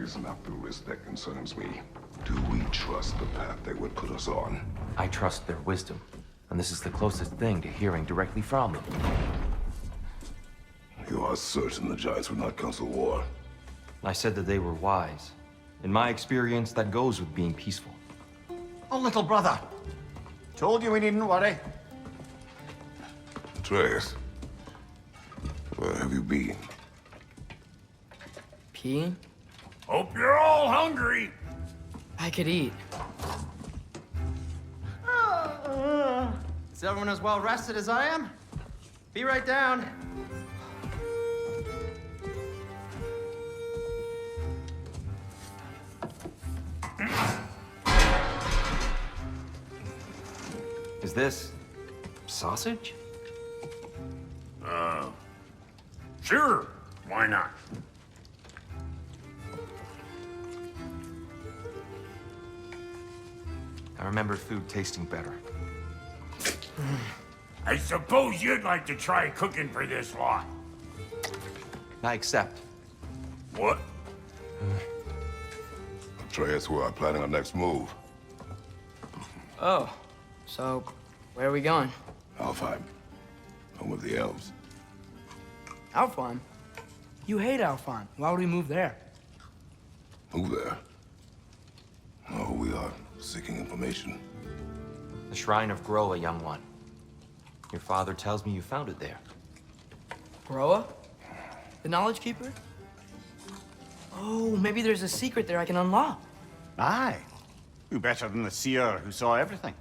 reason after risk that concerns me. Do we trust the path they would put us on? I trust their wisdom, and this is the closest thing to hearing directly from them. You are certain the Giants would not counsel war? I said that they were wise. In my experience, that goes with being peaceful. Oh, little brother. Told you we needn't worry. Atreus, where have you been? Peeing? Hope you're all hungry. I could eat. Is everyone as well rested as I am? Be right down. Is this sausage? Sure, why not? I remember food tasting better. I suppose you'd like to try cooking for this lot. I accept. What? Atreus, we are planning our next move. Oh, so where are we going? Alfheim, home of the elves. Alfheim? You hate Alfheim. Why would we move there? Move there? Oh, we are seeking information. The Shrine of Groa, young one. Your father tells me you found it there. Groa? The Knowledge Keeper? Oh, maybe there's a secret there I can unlock. Aye. Who better than the seer who saw everything?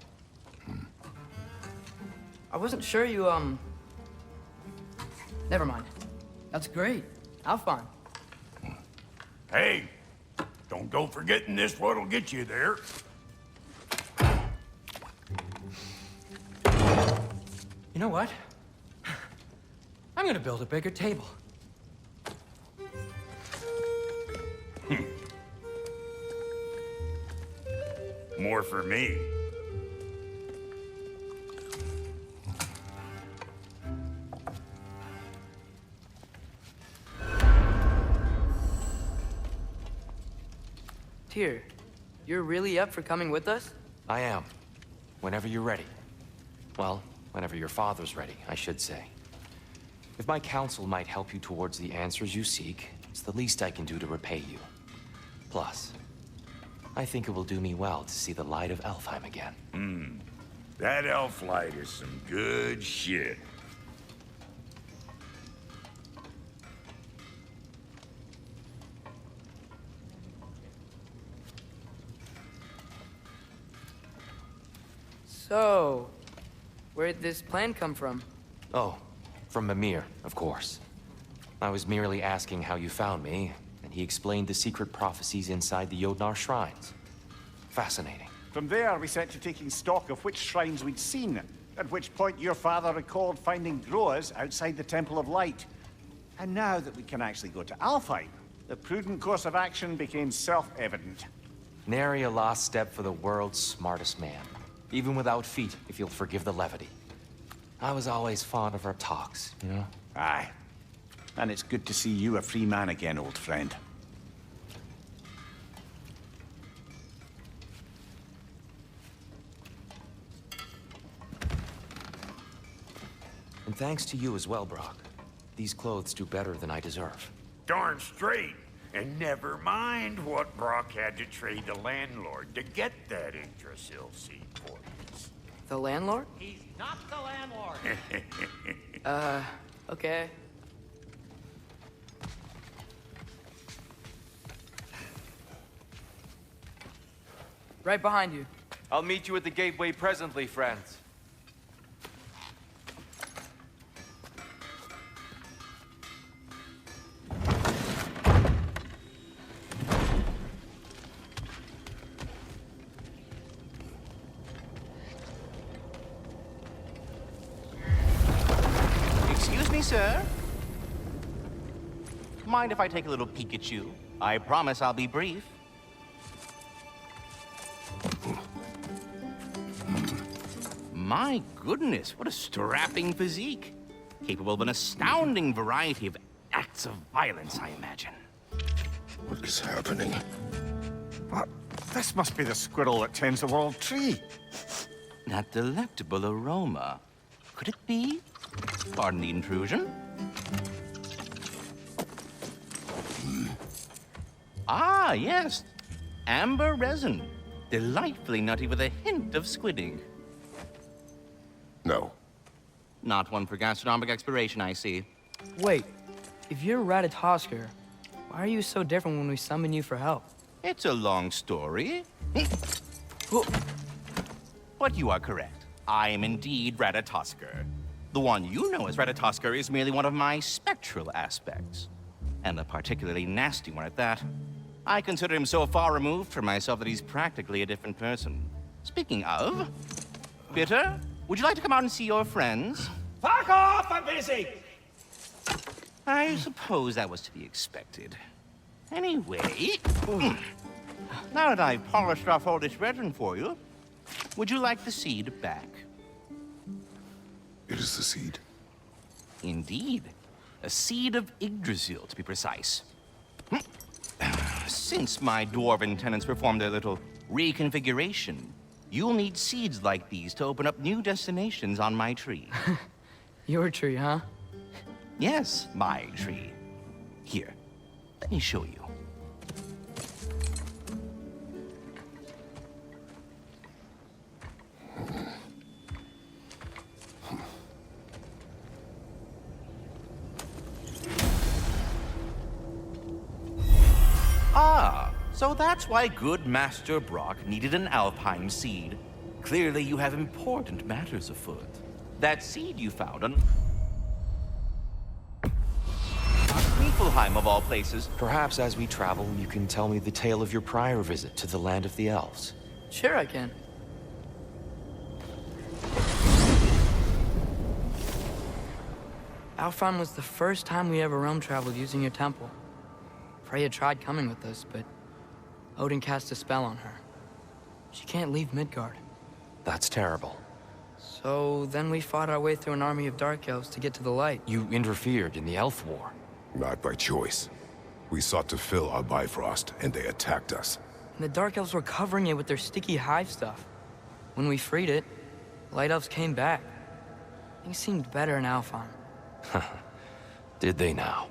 I wasn't sure you, Never mind. That's great. Alfheim. Hey, don't go forgetting this what'll get you there. You know what? I'm gonna build a bigger table. More for me. Tyr, you're really up for coming with us? I am. Whenever you're ready. Well, whenever your father's ready, I should say. If my counsel might help you towards the answers you seek, it's the least I can do to repay you. Plus, I think it will do me well to see the light of Alfheim again. That elf light is some good shit. So, where'd this plan come from? Oh, from Mimir, of course. I was merely asking how you found me, and he explained the secret prophecies inside the Jotnar shrines. Fascinating. From there, we set to taking stock of which shrines we'd seen, at which point your father recalled finding Groas outside the Temple of Light. And now that we can actually go to Alfheim, the prudent course of action became self-evident. Nary a lost step for the world's smartest man. Even without feet, if you'll forgive the levity. I was always fond of our talks, you know? Aye. And it's good to see you a free man again, old friend. And thanks to you as well, Brock. These clothes do better than I deserve. Darn straight. And never mind what Brock had to trade the landlord to get that Yggdrasil seed portals. The landlord? He's not the landlord. Okay. Right behind you. I'll meet you at the gateway presently, friends. Excuse me, sir. Mind if I take a little peek at you? I promise I'll be brief. My goodness, what a strapping physique. Capable of an astounding variety of acts of violence, I imagine. What is happening? What? This must be the squirrel that tends the world tree. That delectable aroma. Could it be? Pardon the intrusion. Ah, yes. Amber resin. Delightfully nutty with a hint of squidding. No. Not one for gastronomic exploration, I see. Wait, if you're Ratatosker, why are you so different when we summon you for help? It's a long story. But you are correct. I am indeed Ratatosker. The one you know as Ratatosker is merely one of my spectral aspects. And a particularly nasty one at that. I consider him so far removed from myself that he's practically a different person. Speaking of, Bitter, would you like to come out and see your friends? Fuck off! I'm busy! I suppose that was to be expected. Anyway, now that I've polished off all this resin for you, would you like the seed back? It is the seed. Indeed. A seed of Yggdrasil, to be precise. Since my dwarven tenants performed their little reconfiguration, you'll need seeds like these to open up new destinations on my tree. Your tree, huh? Yes, my tree. Here, let me show you. Ah, so that's why good Master Brock needed an Alfheim seed. Clearly you have important matters afoot. That seed you found on Niflheim, of all places. Perhaps as we travel, you can tell me the tale of your prior visit to the land of the elves. Sure I can. Alfheim was the first time we ever realm traveled using your temple. Freya tried coming with us, but Odin cast a spell on her. She can't leave Midgard. That's terrible. So then we fought our way through an army of dark elves to get to the light. You interfered in the elf war. Not by choice. We sought to fill our Bifrost, and they attacked us. And the dark elves were covering it with their sticky hive stuff. When we freed it, light elves came back. Things seemed better in Alfheim. Did they now?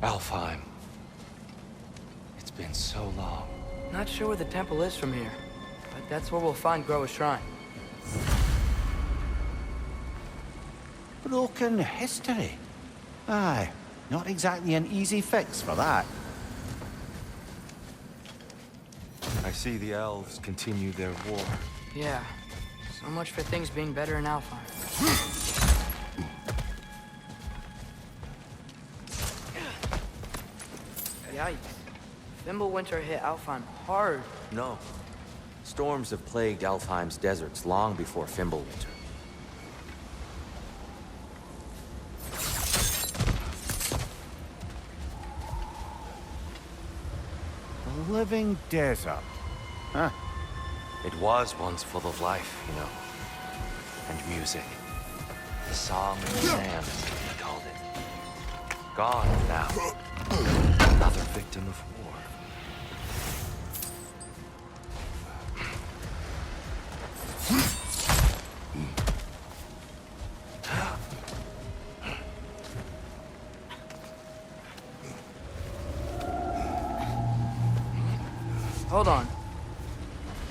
Alfheim. It's been so long. Not sure where the temple is from here, but that's where we'll find Groa's shrine. Broken history. Aye, not exactly an easy fix for that. I see the elves continue their war. Yeah, so much for things being better in Alfheim. Yikes. Fimbulwinter hit Alfheim hard. No. Storms have plagued Alfheim's deserts long before Fimbulwinter. A living desert. Huh. It was once full of life, you know. And music. The song of the sand, as they called it. Gone now. Another victim of war. Hold on.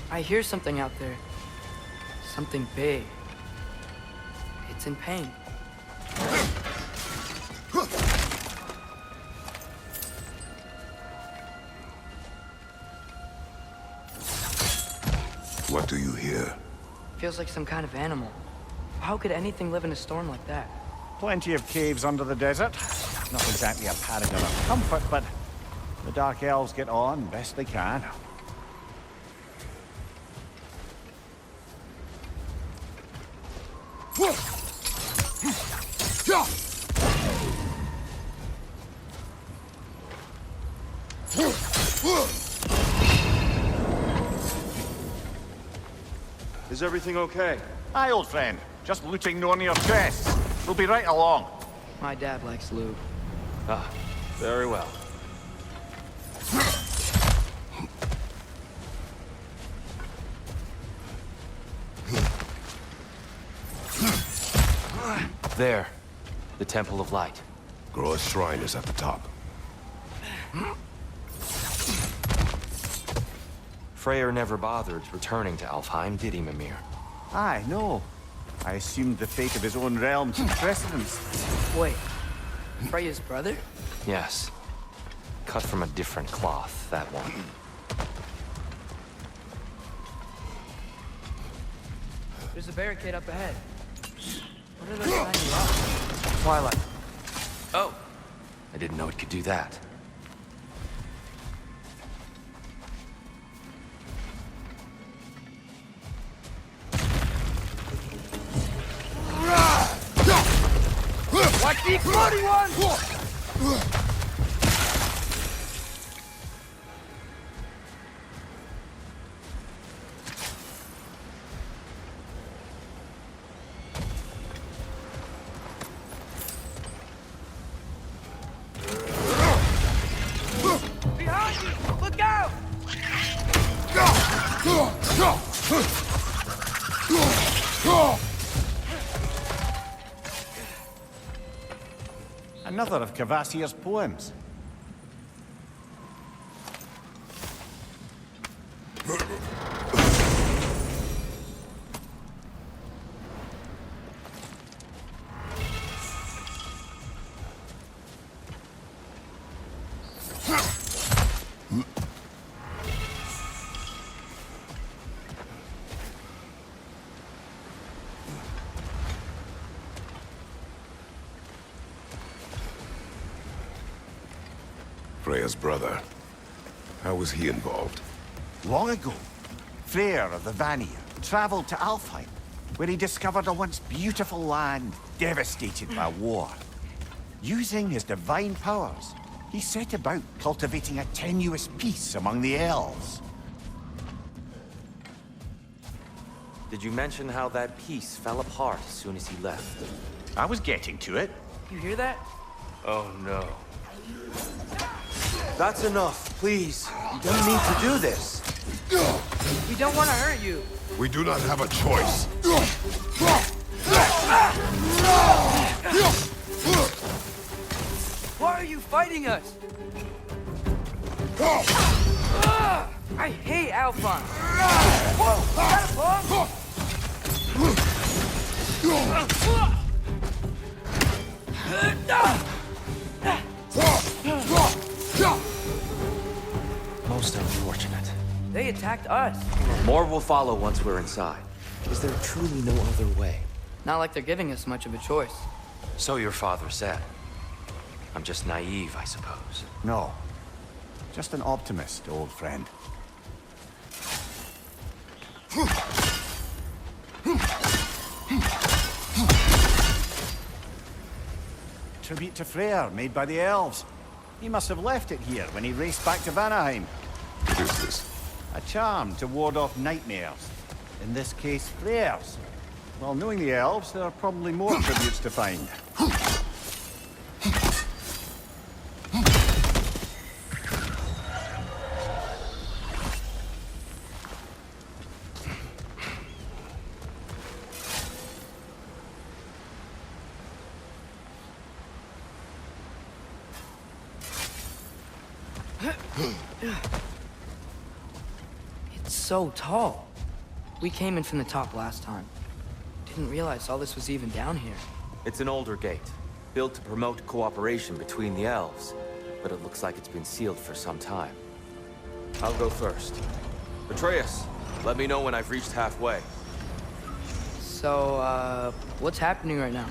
I hear something out there. Something big. It's in pain. What do you hear? Feels like some kind of animal. How could anything live in a storm like that? Plenty of caves under the desert. Not exactly a paragon of comfort, but the Dark Elves get on best they can. Is everything okay? Aye, old friend. Just looting Nornir chests. We'll be right along. My dad likes lube. Ah, very well. There. The Temple of Light. Groa's shrine is at the top. Freyr never bothered returning to Alfheim, did he, Mimir? Aye, no. I assumed the fate of his own realm took precedence. Wait, Freya's brother? Yes. Cut from a different cloth, that one. There's a barricade up ahead. What are those tiny rocks? Twilight. Oh. I didn't know it could do that. Watch the exploding one! Behind you! Look out! Another of Kvasir's poems. Freya's brother. How was he involved? Long ago, Freyr of the Vanir traveled to Alfheim, where he discovered a once beautiful land devastated by war. Using his divine powers, he set about cultivating a tenuous peace among the elves. Did you mention how that piece fell apart as soon as he left? I was getting to it. You hear that? Oh, no. That's enough, please. You don't need to do this. We don't want to hurt you. We do not have a choice. Why are you fighting us? I hate Alfheim. Whoa! Is that a bomb? Most unfortunate. They attacked us. More will follow once we're inside. Is there truly no other way? Not like they're giving us much of a choice. So your father said. I'm just naive, I suppose. No. Just an optimist, old friend. Tribute to Freyr, made by the elves. He must have left it here when he raced back to Vanaheim. What is this? A charm to ward off nightmares. In this case, Freyr's. Well, knowing the elves, there are probably more tributes to find. It's so tall. We came in from the top last time. Didn't realize all this was even down here. It's an older gate, built to promote cooperation between the elves, but it looks like it's been sealed for some time. I'll go first. Atreus, let me know when I've reached halfway. So, what's happening right now?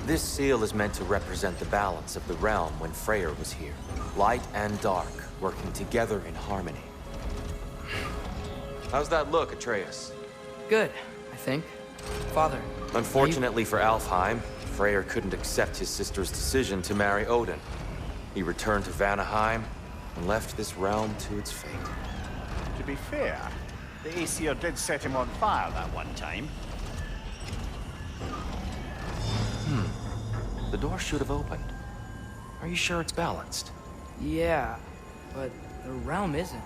This seal is meant to represent the balance of the realm when Freyr was here. Light and dark, working together in harmony. How's that look, Atreus? Good, I think. Father. Unfortunately for Alfheim, Freyr couldn't accept his sister's decision to marry Odin. He returned to Vanaheim and left this realm to its fate. To be fair, The Aesir did set him on fire that one time. The door should have opened. Are you sure it's balanced? Yeah, but the realm isn't.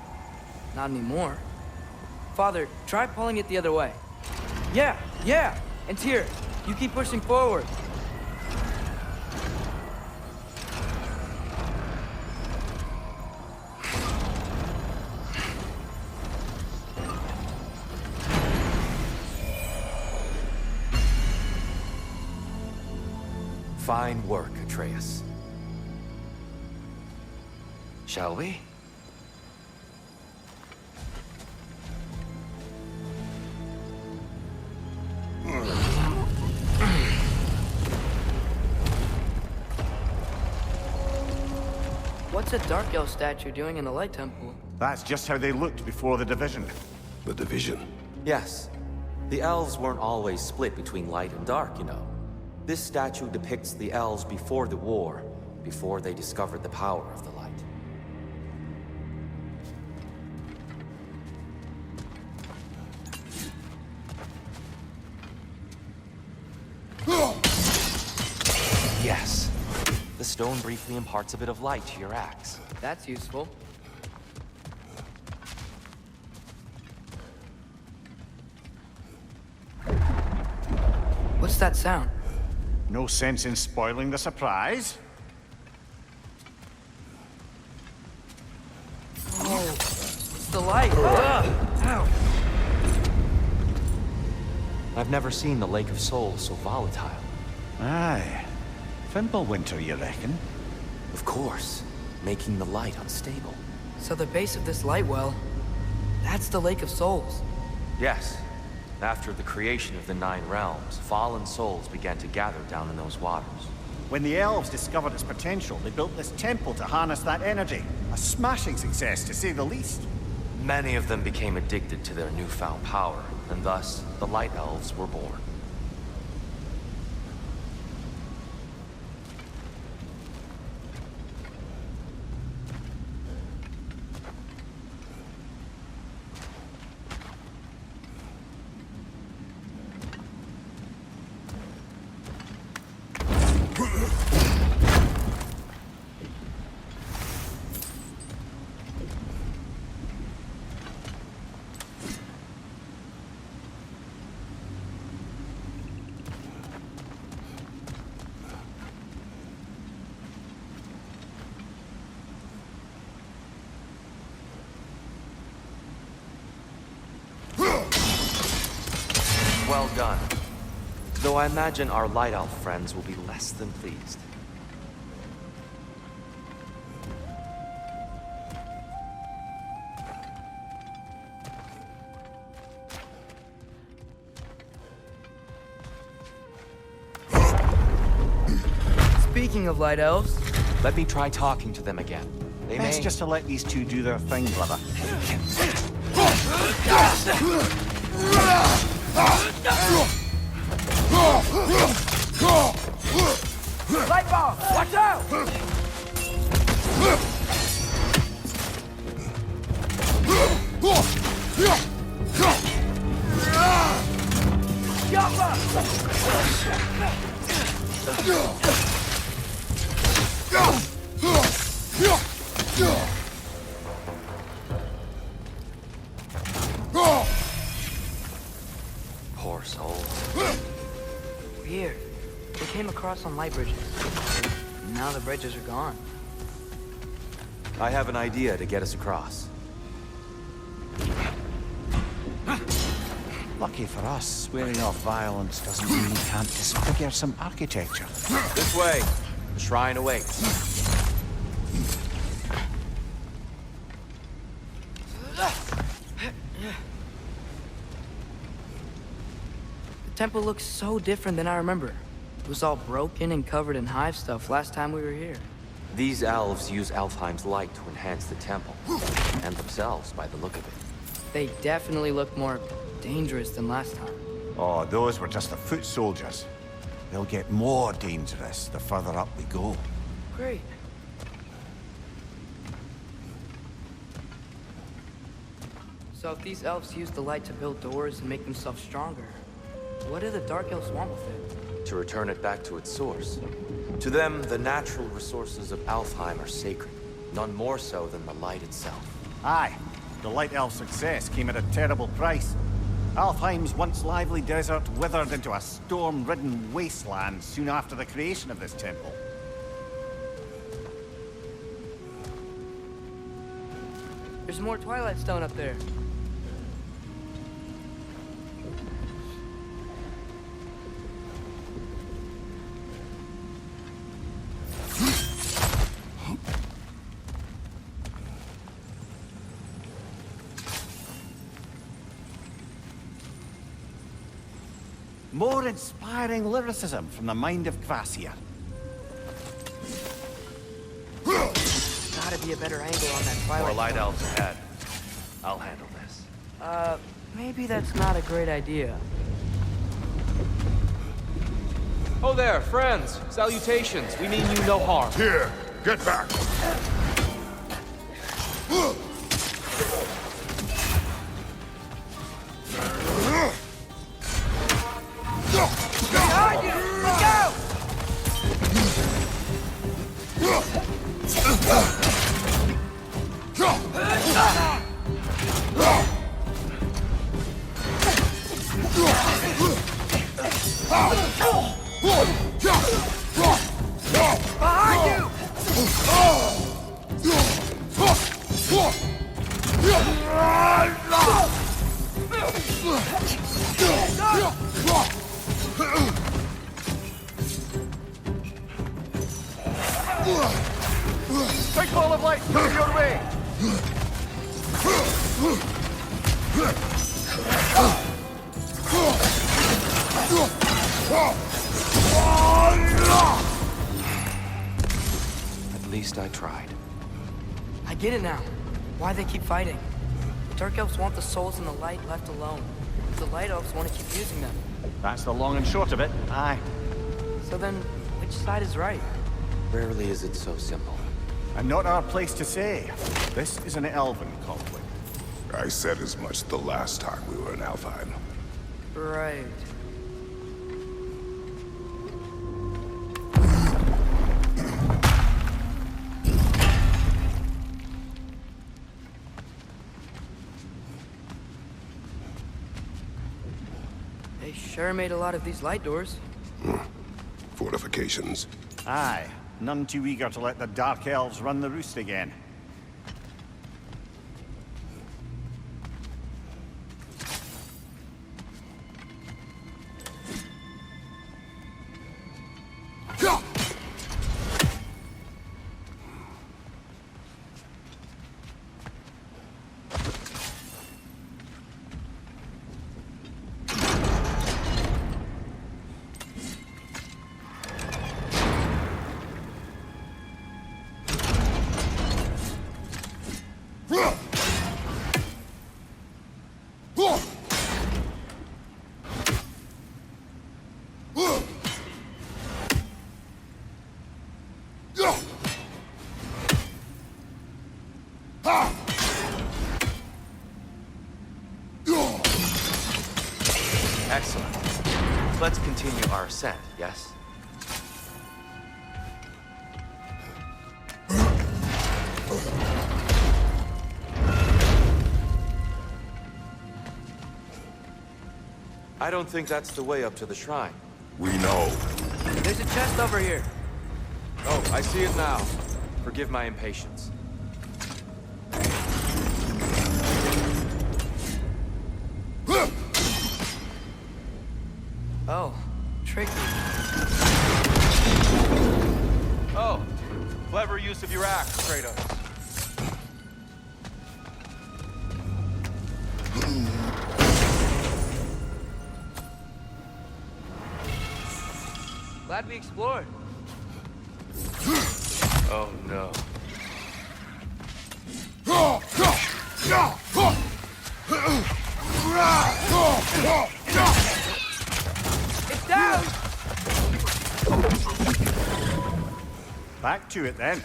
Not anymore. Father, try pulling it the other way. Yeah! And Tyr, you keep pushing forward. Fine work, Atreus. Shall we? What's a Dark Elf statue doing in the Light Temple? That's just how they looked before the division. The division. Yes. The elves weren't always split between light and dark, you know. This statue depicts the elves before the war, before they discovered the power of the light. Yes. The stone briefly imparts a bit of light to your axe. That's useful. What's that sound? No sense in spoiling the surprise. Oh, it's the light. Ow. I've never seen the Lake of Souls so volatile. Aye. Fimbulwinter, you reckon? Of course, making the light unstable. So the base of this light well, that's the Lake of Souls. Yes. After the creation of the Nine Realms, fallen souls began to gather down in those waters. When the elves discovered its potential, they built this temple to harness that energy. A smashing success, to say the least. Many of them became addicted to their newfound power, and thus, the Light Elves were born. Well done. Though I imagine our Light Elf friends will be less than pleased. Speaking of Light Elves, Let me try talking to them again. They Best may... just to let these two do their thing, brother. light bulb! Watch out! Poor souls. Weird. We came across on light bridges. Now the bridges are gone. I have an idea to get us across. Lucky for us, swearing off violence doesn't mean we can't disfigure some architecture. This way. The shrine awaits. The temple looks so different than I remember. It was all broken and covered in hive stuff last time we were here. These elves use Alfheim's light to enhance the temple, and themselves by the look of it. They definitely look more dangerous than last time. Oh, those were just the foot soldiers. They'll get more dangerous the further up we go. Great. So if these elves use the light to build doors and make themselves stronger, what do the Dark Elves want with it? To return it back to its source. To them, the natural resources of Alfheim are sacred, none more so than the light itself. Aye, the Light Elf success came at a terrible price. Alfheim's once lively desert withered into a storm-ridden wasteland soon after the creation of this temple. There's more Twilight Stone up there. More inspiring lyricism from the mind of Kvasir. Gotta be a better angle on that Twilight More light Stone. elves ahead. I'll handle this. Maybe that's not a great idea. Oh there, friends. Salutations. We mean you no harm. Here, get back! Behind you! Look out! Behind you! Big ball of light coming your way! At least I tried. I get it now. Why they keep fighting. Dark Elves want the souls in the light left alone. The Light Elves want to keep using them. That's the long and short of it. Aye. So then, which side is right? Rarely is it so simple. And not our place to say. This is an elven conflict. I said as much the last time we were in Alfheim. Right. They sure made a lot of these light doors. Fortifications. Aye. None too eager to let the Dark Elves run the roost again. Excellent. Let's continue our ascent, yes? I don't think that's the way up to the shrine. We know. There's a chest over here. Oh, I see it now. Forgive my impatience. Oh, tricky. Oh, clever use of your axe, Kratos. Glad we explored. Oh no. It's down! Back to it then.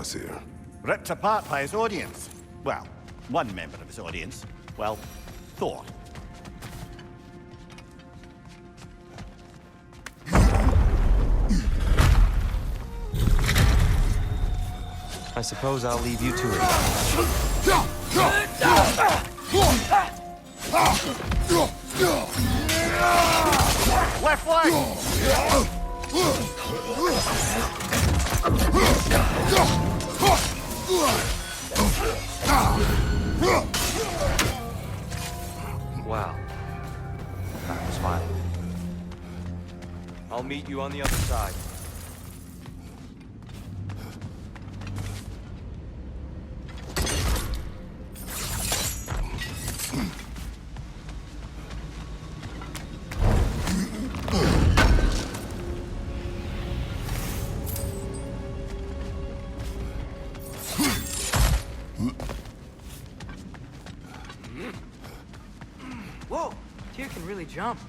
boss here? Ripped apart by his audience. Well, one member of his audience. Well, Thor. I suppose I'll leave you to it. Left leg! Wow. That was violent. I'll meet you on the other side. Whoa! Tyr can really jump.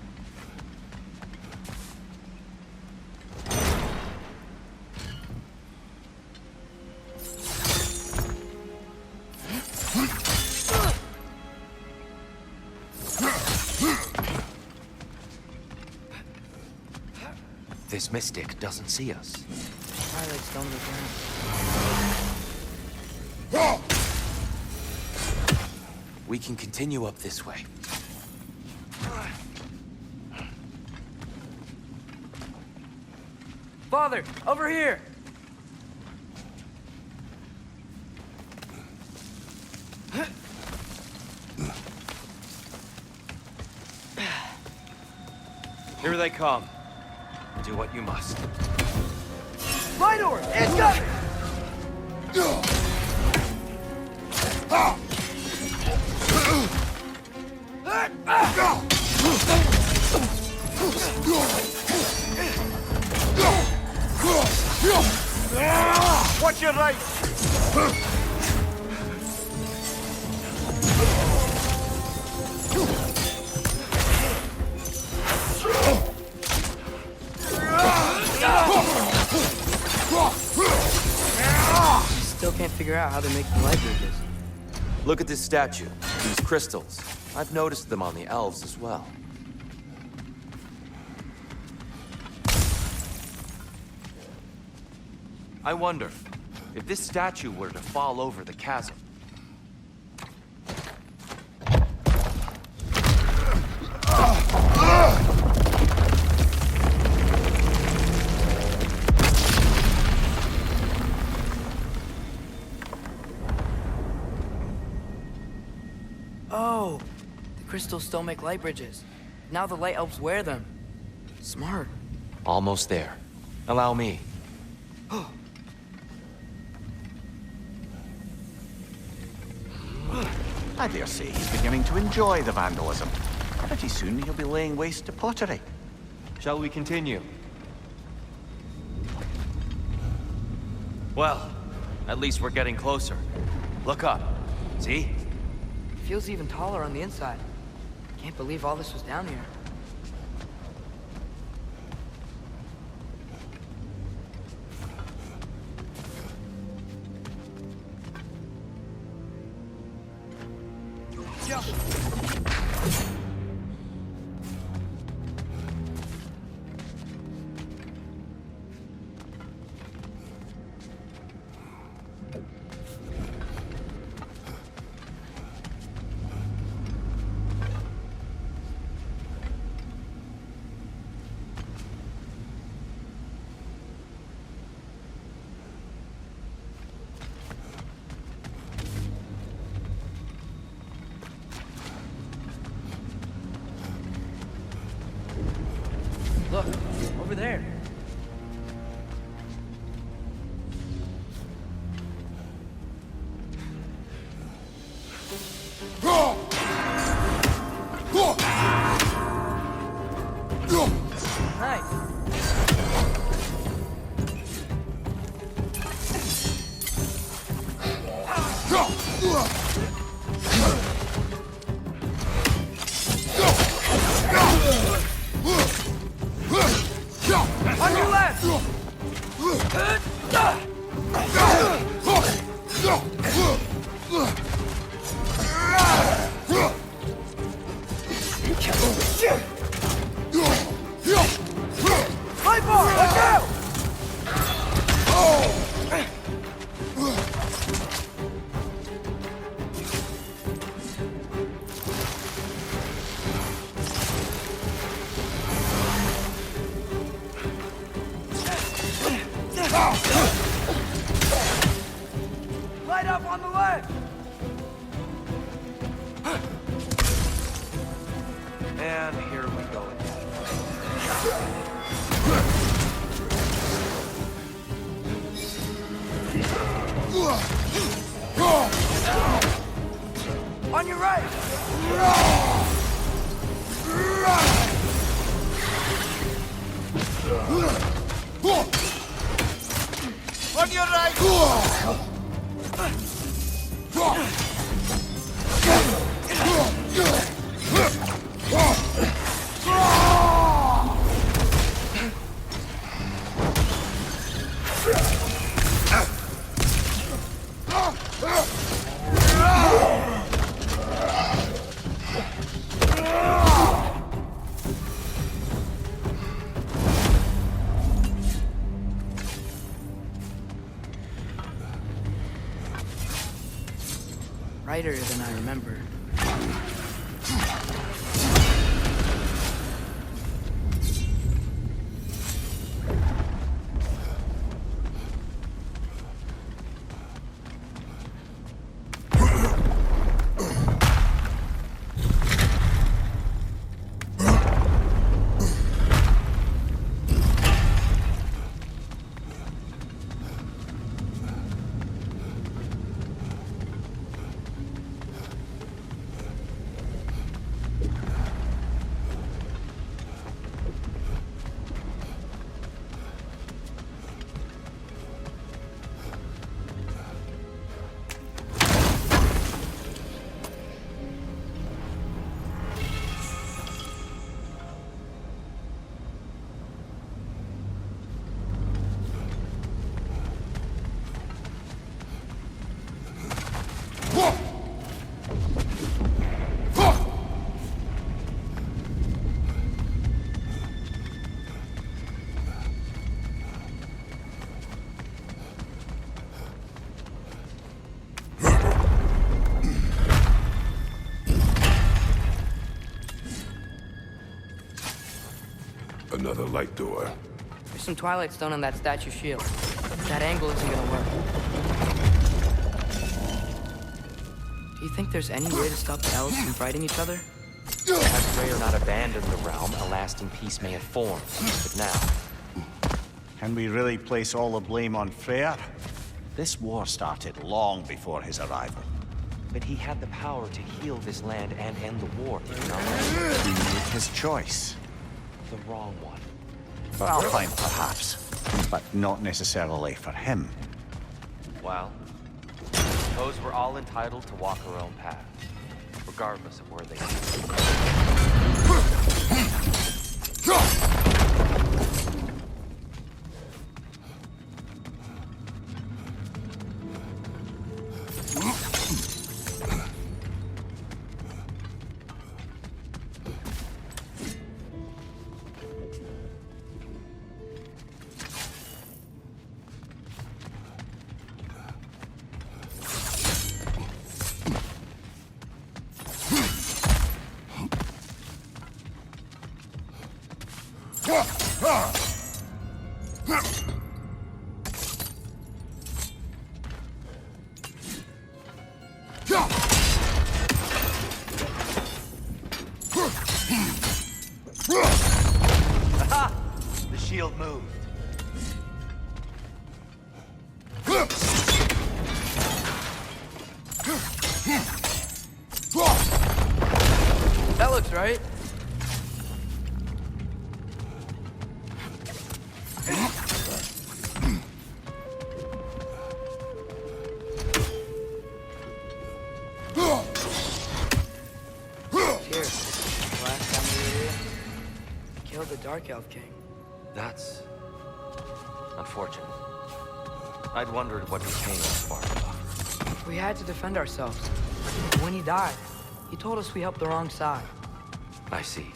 This mystic doesn't see us. Twilight Stone to the ground. We can continue up this way. Father, over here! Here they come. Do what you must. Light orb! Incoming! Watch your right! Still can't figure out how they're making light bridges. Look at this statue. These crystals. I've noticed them on the elves as well. I wonder, if this statue were to fall over the chasm. Oh! The crystals still make light bridges. Now the light elves wear them. Smart. Almost there. Allow me. I dare say he's beginning to enjoy the vandalism. Pretty soon he'll be laying waste to pottery. Shall we continue? Well, at least we're getting closer. Look up. See? Feels even taller on the inside. Can't believe all this was down here. Light bar, watch out! Light up on the left! And here we go again. On your right! On your right! Brighter than I remember. Another light door. There's some Twilight Stone on that statue shield. That angle isn't gonna work. Do you think there's any way to stop the elves from fighting each other? Had Freyr not abandoned the realm, a lasting peace may have formed. But now, Can we really place all the blame on Freyr? This war started long before his arrival. but he had the power to heal this land and end the war, did he not? He made his choice. The wrong one. For Alfheim, perhaps, but not necessarily for him. Well, I suppose we're all entitled to walk our own path, regardless of where they The shield moved. That looks right. Here, last time we were here, I killed the Dark Elf King. That's unfortunate. I'd wondered what became of Sparta. We had to defend ourselves. When he died, he told us we helped the wrong side. I see.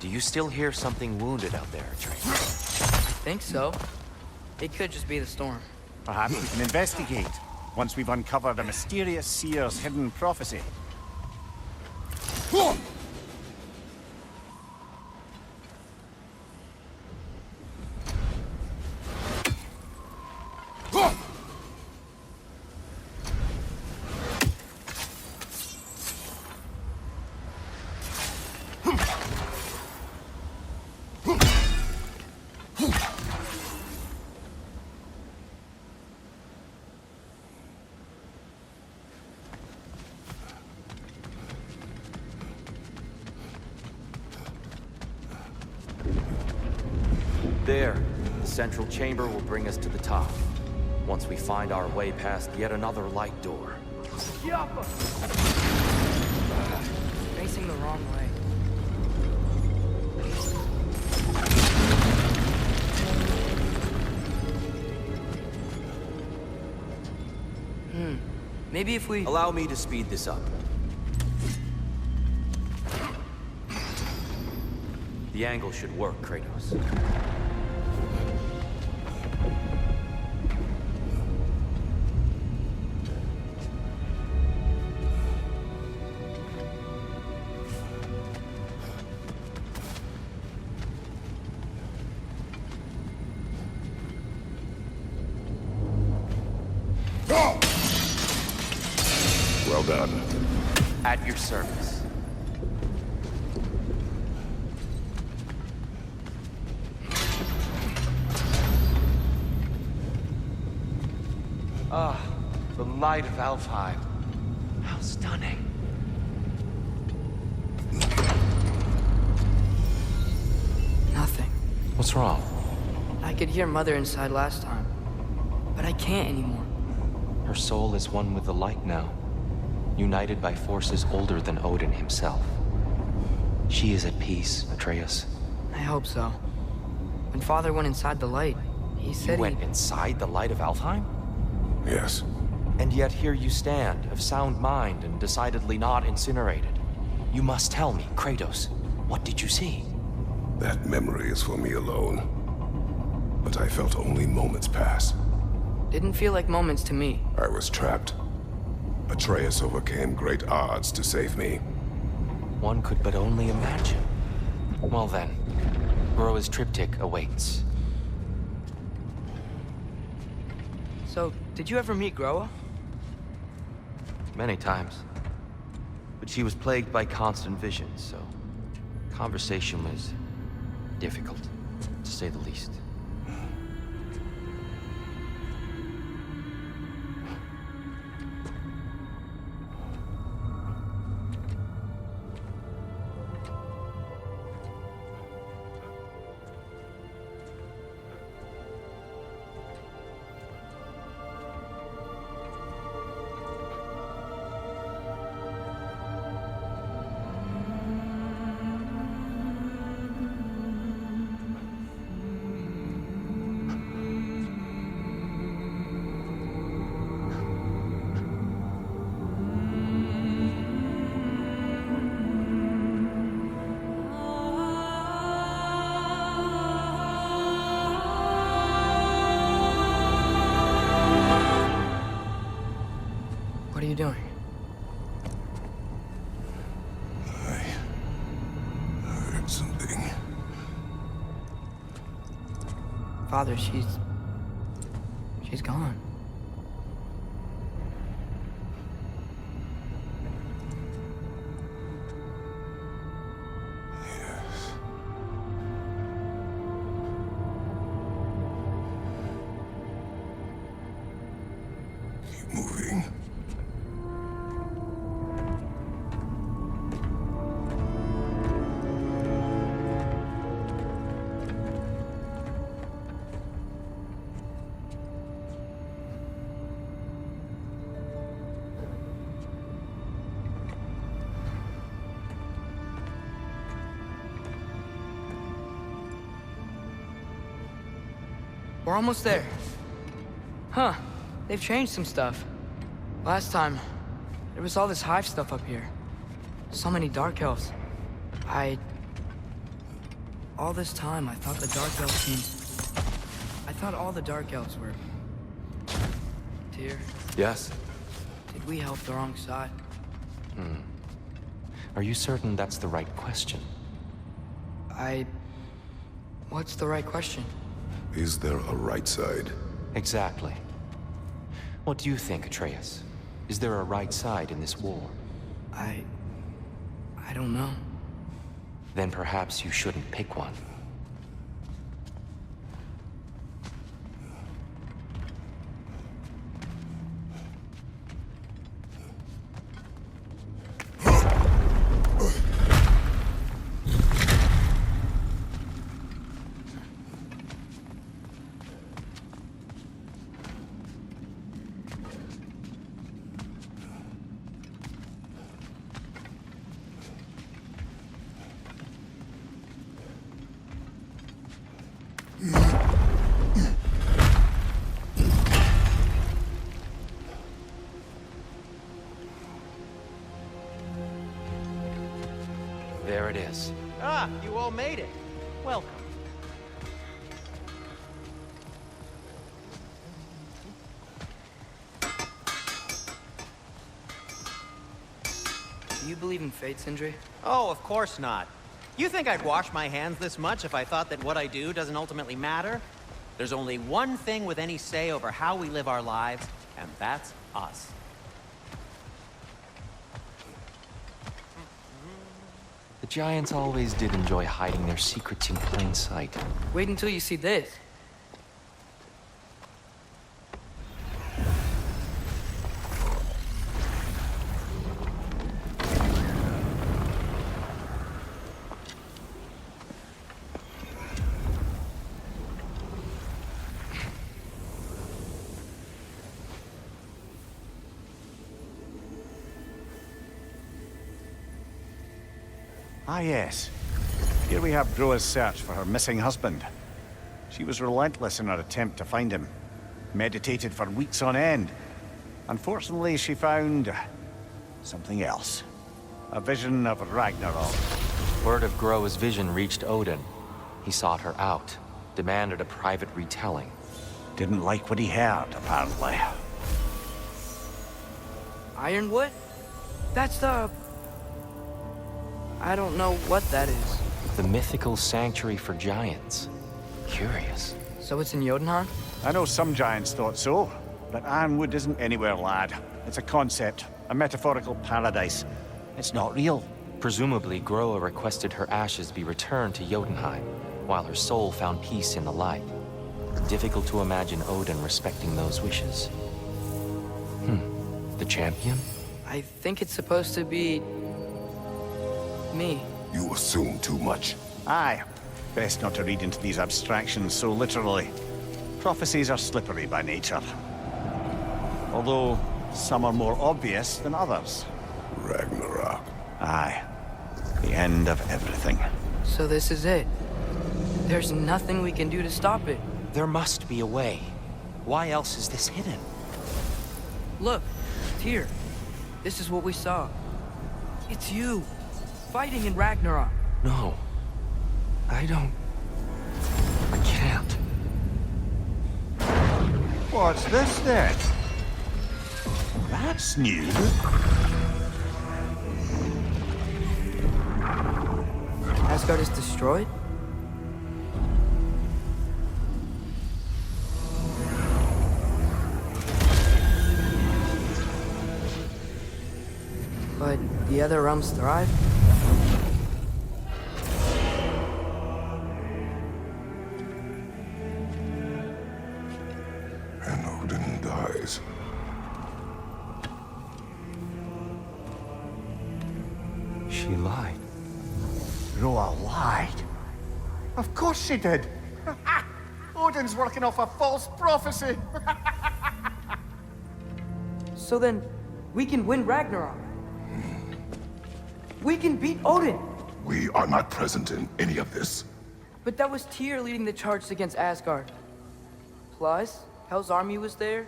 Do you still hear something wounded out there, Atreus? I think so. It could just be the storm. Perhaps we can investigate, once we've uncovered a mysterious seer's hidden prophecy. There, the central chamber will bring us to the top. Once we find our way past yet another light door. Facing the wrong way. Maybe if we... Allow me to speed this up. The angle should work, Kratos. Well done. At your service. Ah, the light of Alfheim. How stunning. Nothing. What's wrong? I could hear Mother inside last time, but I can't anymore. Her soul is one with the light now, united by forces older than Odin himself. She is at peace, Atreus. I hope so. When Father went inside the light, he You said went inside the light of Alfheim? Yes. And yet here you stand, of sound mind and decidedly not incinerated. You must tell me, Kratos, what did you see? That memory is for me alone. But I felt only moments pass. Didn't feel like moments to me. I was trapped. Atreus overcame great odds to save me. One could but only imagine. Well then, Groa's triptych awaits. So, did you ever meet Groa? Many times. But she was plagued by constant visions, so conversation was difficult, to say the least. What are you doing? I heard something. Father, she's gone. Yes. Keep moving. We're almost there. Huh. They've changed some stuff. Last time, there was all this hive stuff up here. So many Dark Elves. All this time, I thought the Dark Elves seemed... I thought all the Dark Elves were... Tyr, Yes? did we help the wrong side? Are you certain that's the right question? What's the right question? Is there a right side? Exactly. What do you think, Atreus? Is there a right side in this war? I don't know. Then perhaps you shouldn't pick one. There it is. Ah, you all made it. Welcome. Do you believe in fate, Sindri? Oh, of course not. You think I'd wash my hands this much if I thought that what I do doesn't ultimately matter? There's only one thing with any say over how we live our lives, and that's us. The Giants always did enjoy hiding their secrets in plain sight. Wait until you see this. Ah, yes. Here we have Groa's search for her missing husband. She was relentless in her attempt to find him. Meditated for weeks on end. Unfortunately, she found... something else. A vision of Ragnarok. Word of Groa's vision reached Odin. He sought her out, demanded a private retelling. Didn't like what he heard, apparently. Ironwood? That's the... I don't know what that is. The mythical sanctuary for giants. Curious. So it's in Jotunheim? I know some giants thought so, but Ironwood isn't anywhere, lad. It's a concept, a metaphorical paradise. It's not real. Presumably, Groa requested her ashes be returned to Jotunheim, while her soul found peace in the light. Difficult to imagine Odin respecting those wishes. The champion? I think it's supposed to be... me. You assume too much. Aye. Best not to read into these abstractions so literally. Prophecies are slippery by nature. Although, some are more obvious than others. Ragnarok. Aye. The end of everything. So this is it. There's nothing we can do to stop it. There must be a way. Why else is this hidden? Look, Tyr. This is what we saw. It's you. Fighting in Ragnarok. No. I can't. What's this then? That's new. Asgard is destroyed? But the other realms thrive? And Odin dies. She lied. Groa lied. Of course she did. Odin's working off a false prophecy. So then, we can win Ragnarok. We can beat Odin. We are not present in any of this. But that was Tyr leading the charge against Asgard. Plus, Hell's army was there.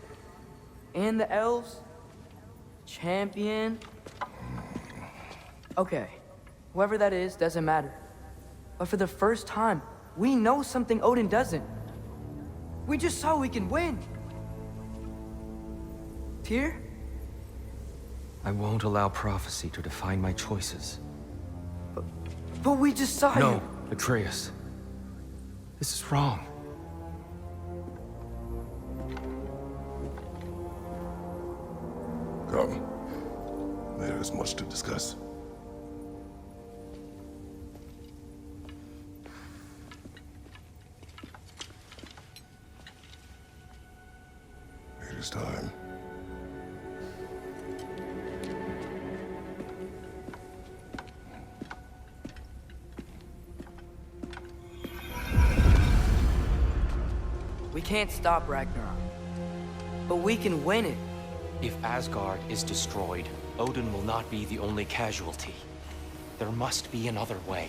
And the elves. Champion. Okay, whoever that is doesn't matter. But for the first time, we know something Odin doesn't. We just saw we can win. Tyr? I won't allow prophecy to define my choices. But we just saw you. No, Atreus. This is wrong. Come. There is much to discuss. It is time. We can't stop Ragnarok. But we can win it. If Asgard is destroyed, Odin will not be the only casualty. There must be another way.